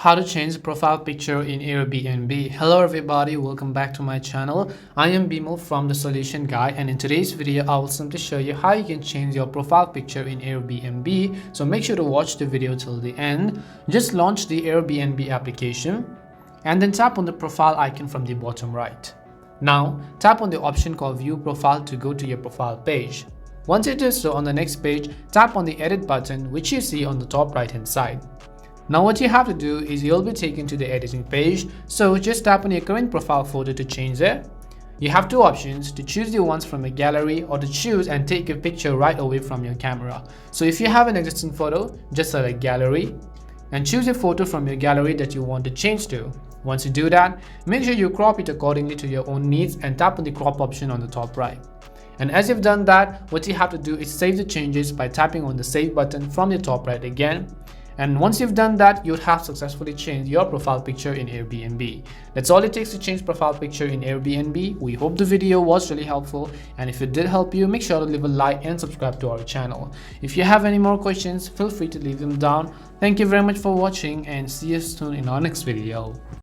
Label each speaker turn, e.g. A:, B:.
A: How to change the profile picture in Airbnb. Hello everybody, welcome back to my channel. I am Bimo from the Solution Guy, and in today's video I will simply show you how you can change your profile picture in Airbnb. So make sure to watch the video till the end. Just launch the Airbnb application and then tap on the profile icon from the bottom right. Now tap on the option called View Profile to go to your profile page. Once you do so, on the next page, tap on the edit button which you see on the top right hand side. Now what you have to do is you'll be taken to the editing page, so just tap on your current profile photo to change it. You have two options: to choose the ones from a gallery or to choose and take a picture right away from your camera. So if you have an existing photo, just select gallery and choose a photo from your gallery that you want to change to. Once you do that, make sure you crop it accordingly to your own needs and tap on the crop option on the top right. And as you've done that, what you have to do is save the changes by tapping on the save button from the top right again. And once you've done that, you'd have successfully changed your profile picture in Airbnb. That's all it takes to change profile picture in Airbnb. We hope the video was really helpful, and if it did help you, make sure to leave a like and subscribe to our channel. If you have any more questions, feel free to leave them down. Thank you very much for watching and see you soon in our next video.